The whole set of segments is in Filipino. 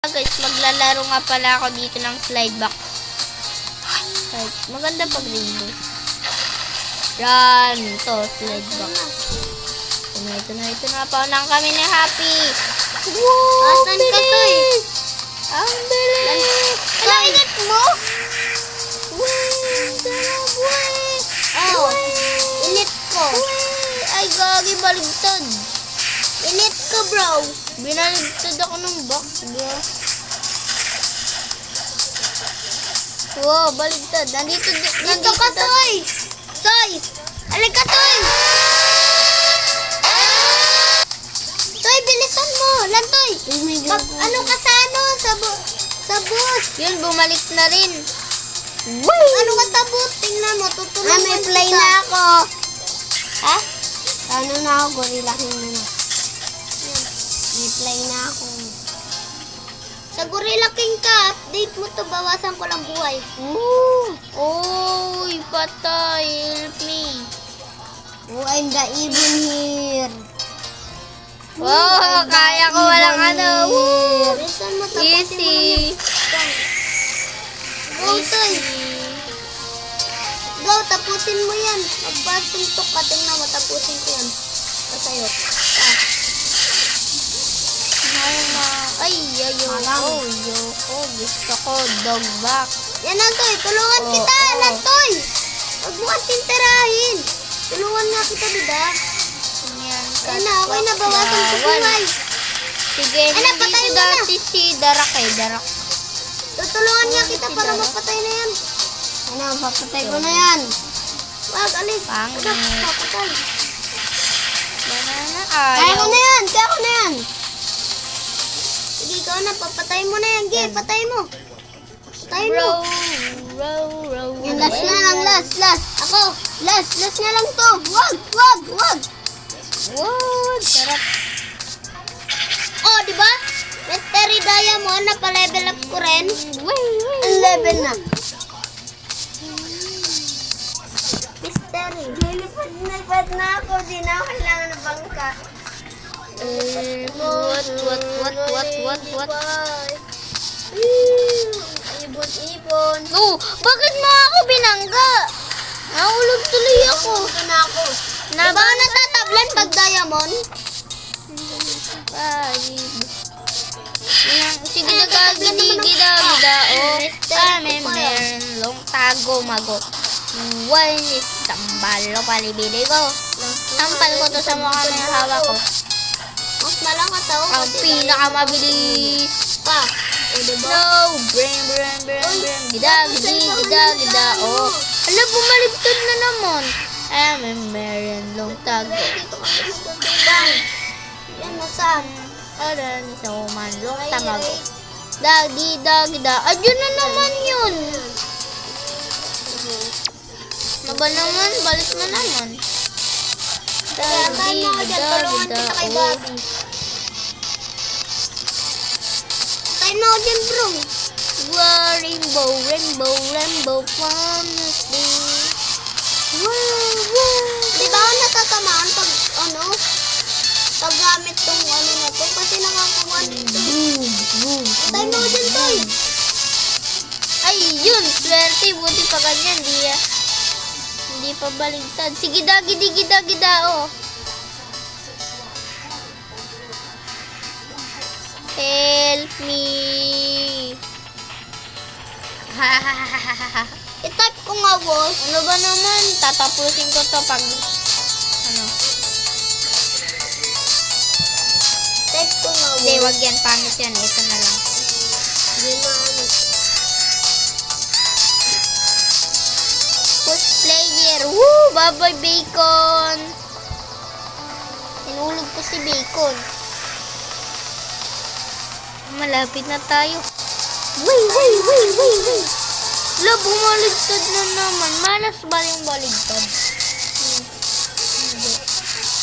Guys, maglalaro nga pala ako dito ng slide box. Right. Maganda pag rainbow. Yan, ito, slide box. Ito na. Paunang kami ni Happy. Wow, asan ka, Toy? Ang bilis. Ano, init mo? Oh, Init ko. ay, gagi, baligtad. Init ko, bro. Binaligtad ako ng box, bro. Wow, baligtad. Nandito ka, Toy. Toy. Halika, Toy. Toy, bilisan mo. Lan, Toy. Ano ka sa ano? Sa bus. Yun, bumalik na rin. Ano ka sa bus? Tingnan mo. Tutulungan may play kita. na ako. Ha? Ano na ako? Gorilla King na. May play na ako. Sa Gorilla King ka, update mo to, bawasan ko lang buhay. Oy, patay. Help me. Oh, I'm the evil here. Wow, kaya ko walang ano. Woo. Bilisan mo, tapusin mo lang Easy. yan. Go, Toy. Go, tapusin mo yan. Magpasuntok ka, tingnan mo, tapusin ko yan. Pasayo. Ay, ayoko. Gusto ko dog back. Yan na, Toy. Tulungan Oo, kita. oo. Lan, Toy. Huwag mo kasing tirahin. Tulungan nga kita, bida. Yan. Yan na, okay na, bawasan ko buhay. Sige, Ano, patay nandito mo na. dati si Darak eh. Darak. Tutulungan nga kita si para Dara. mapatay na yan. Ano, papatay ko na yan. Wag, alis. Pangit. Ano, papatay. Banana. Kaya ko Ayaw. na yan, kaya ko na yan. Sige, ikaw na, papatay mo na yan. Gay, patay mo. Patay mo. Row. Yung last na lang, last. Ako, last na lang to. Wag. Wow, sarap. Oh, di ba? Mystery Diamond, napa-level up ko rin. Ang level na. Mystery. Nilipad na ako. Di na ako kailangan ng bangka. What? Ibon. Oh, bakit mo ako binangga? Nahulog tuloy ako. Ito na ako. Di ba ako natatablan pag diamond? Sige na gida. Oh, meron long tago magot. One is tambalo palibili ko. Tampal ko to sa mukha ng hawak ko. Mas malakas ako. Ang kasi pinakamabilis. pa. O, diba? No, brain. Gida. Oh, ala, bumalibtad na naman. Meron long tago. Yan, nasaan? Aran, isang umanlong tamago. Gida. Ayun na naman yun. Naba naman, balik mo naman. Tayo mo ako dyan. Tulungan kita kay Bobby. Tayo mo ako dyan, bro. Rainbow, promise me. Di ba ako natatamaan pag, pag gamit tong na to? Kasi nakakuha nito. Tayo mo ako dyan, Toy. Ay, yun, swerte, buti pa ganyan, hindi pa baligtad. Sige, gida, oh. Help me. I-type ko nga, boss. Ano ba naman? Tatapusin ko to pag, Type ko nga, Hindi, boss. wag yan. Pangit yan. Ito na lang. Hindi na Push player. Woo! Bye-bye, Bacon. Tinulog ko si Bacon. Malapit na tayo. Wait. La, bumaligtad na naman. Malas ba yung baligtad?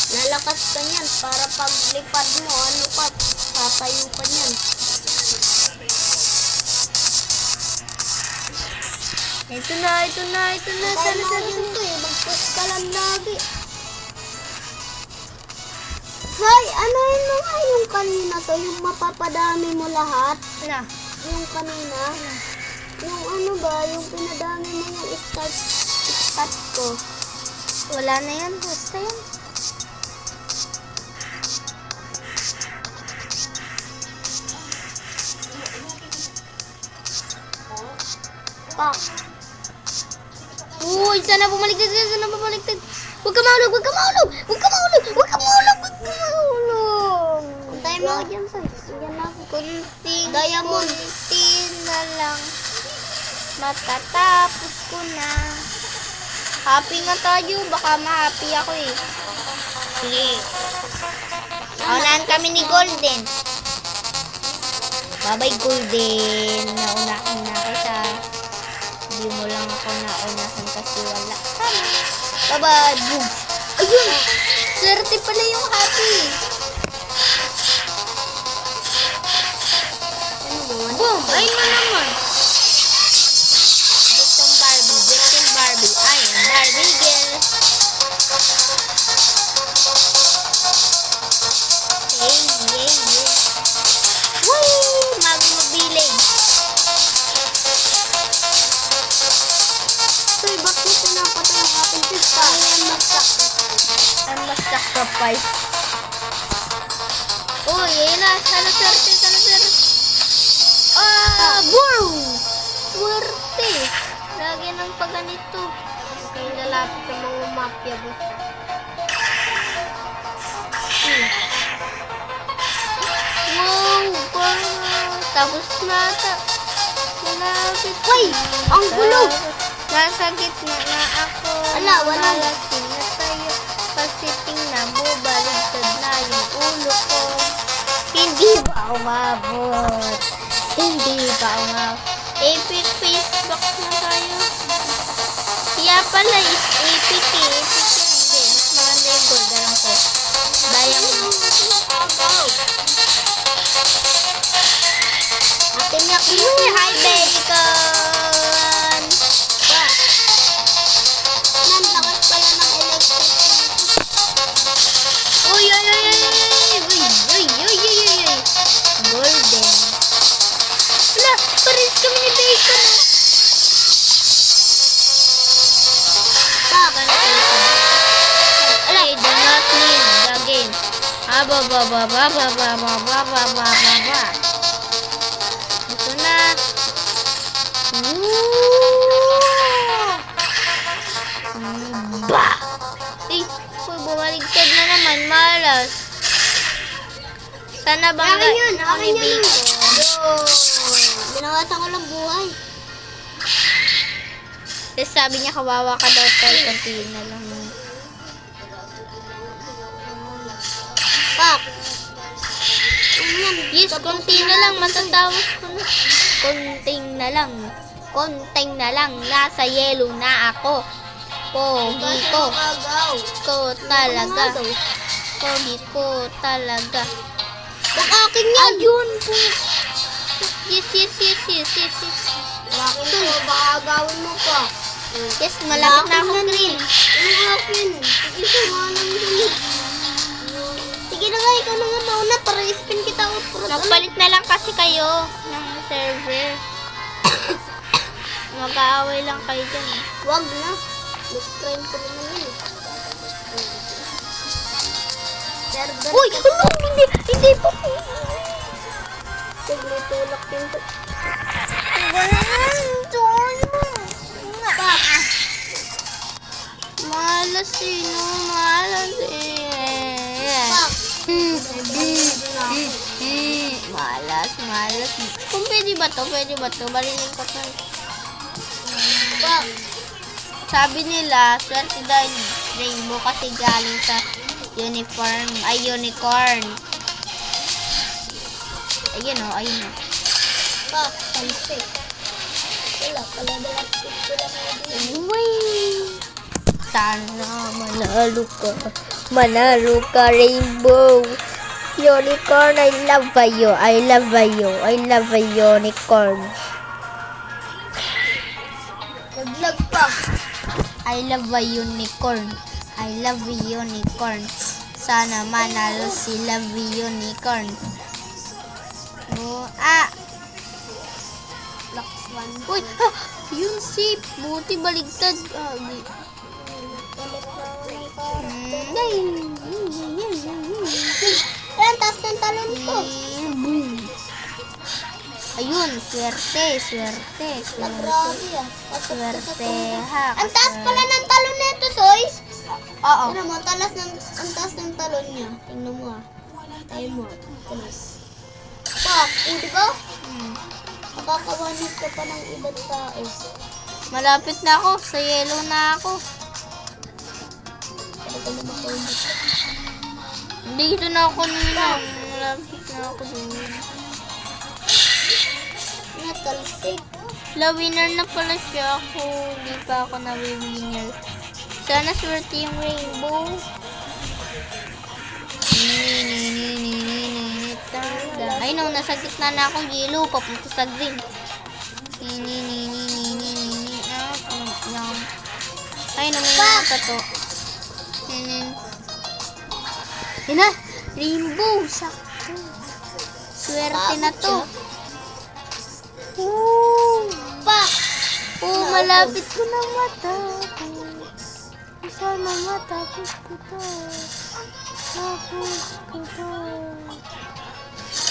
Lalakas ka niyan para paglipad mo, tatayo ka niyan. Ito na. Tayo mo yun to eh, mag-push ka lang lagi. Hoy, ano yun mo nga yung kanina to? Yung mapapadami mo lahat? Na. Yung kanina? Yung ano ba? Yung pinadami mo yung start ko. Wala na yan. Basta yan. Pak. Uy, sana bumaligtad. Sana bumaligtad. Huwag ka mahulog. Huwag ka mahulog. Huwag ka mahulog. Huwag ka mahulog. Huwag ka mahulog. Antayin mo ako dyan, Soy. Diyan lang ako. Kunting, Diamond. kunti na lang. Matatapos ko na. Happy nga tayo. Baka ma-happy ako eh. Sige. Unahan kami ni Golden. Bye-bye, Golden. Naunahan na kita. Hindi mo lang ako naunahan kasi wala ka. Bye-bye. Boom. Ayun. Swerte pala yung happy. Ano ba? Boom! Ayun na naman. Victim Barbie. Victim Barbie. I am Barbie girl. Hey, hey, hey. Woo! Magmabiling. Soy, bakit pinapatay ang ating pista? I must sacrifice. Oh, yun na. Sana swerte, sana swerte. Boom! Swerte. Lagi ng pagganito. Kayo lalapit sa mga mafia boss. Wow! Tapos na. Malapit. Uy! Ang gulo! Nasa gitna na ako. Ala, wala. Malasing na tayo. Kasi tingnan mo, baligtad na yung ulo ko. Hindi ba umabot? Hindi ba umabot? Epic face box na tayo. Kaya pala is epic eh. Epic yun. Hindi. Mas maganda yung gold na lang ko. Diamond. Atin niya Hi, Bacon! Nan, lakas pala ng electric. Uy, uy, uy, uy, uy, uy, uy, uy, uy, uy. Golden. Wala, pares kami ni Bacon. Pak! I do not need the game. Aba, ba, ba, ba, ba, ba, ba, ba, ba, ba, ba, ba. Ito na. Ba! Eh, bumaligtad na naman. Malas. Sana bangga Akin yun, ako ni akin yun. Bacon. Binawasan ko lang buhay. Kasi sabi niya kawawa ka daw tol. Konti na lang. Pak! Ano yan? Yes, konti na lang. Matatapos ko na. Konting na lang. Konting na lang. Nasa yellow na ako. Pogi ko. Agaw. Ko talaga. Pogi ko talaga. Bak akin yan! Ayun po. Yes, yes, yes, yes, yes, yes. Bakit mo? Baka agawin mo pa. Yes, malapit na akong green. Ano akin? Sige, sama lang yun. Sige na nga, ikaw na nga mauna para i-spin kita out. Magpalit na lang kasi kayo ng server. Mag-aaway lang kayo dyan. Wag na. Best friend ko naman yun. Server. Uy! Ano? Hindi! Hindi po! Huwag may tulak din to. Malas eh, no? Malas eh. Pak! Malas, malas. Kung pwede ba to? Pwede ba to? Barilin ko to. Pak! Sabi nila, swerte daw yung rainbow kasi galing sa uniform, ay unicorn. Ayun o, ayun o. Pak! Palsik. Wala pala dala stick ko lang. Sana manalo ka. Manalo ka, rainbow. Unicorn, I love you. I love you. I love you, unicorn. Naglag pa. I love a unicorn. I love a unicorn. Sana manalo sila Unicorn. Lux 1. Uy! Yun si buti baligtad. Ayan, taas ng talon ko. Ayun, swerte. Grabe ah. Swerte ha. Ang taas pala ng talon nito, Soy. Oo. Tingnan mo, ang taas ng talon niya. Tingnan mo ah. Tayo mo. Taas. Pak, di ba? Nakakawanit ka pa ng ibang tao. Malapit na ako. Sa yellow na ako. Talaga naman ko yun. Dito na ako nila. Malapit na ako doon. Natalsik. Winner na pala siya ako. Hindi pa ako na-winner. Sana swerte yung rainbow. Ay no, nasa gitna na ako. Yellow, papunta sa green. Ay no, may mga to. Yun na, rainbow. Sakto. Swerte na to. Pak! Malapit ko na matapos. Sana matapos ko to.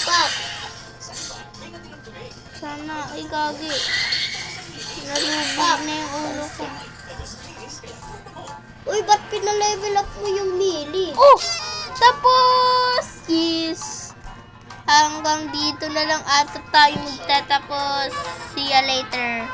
Pak! Sana, ay gagi. Nalubog na yung ulo ko. Uy, ba't pinalevel up mo yung Mili? Oh! Tapos! Yes! Hanggang dito na lang ata tayo magtatapos. See ya later.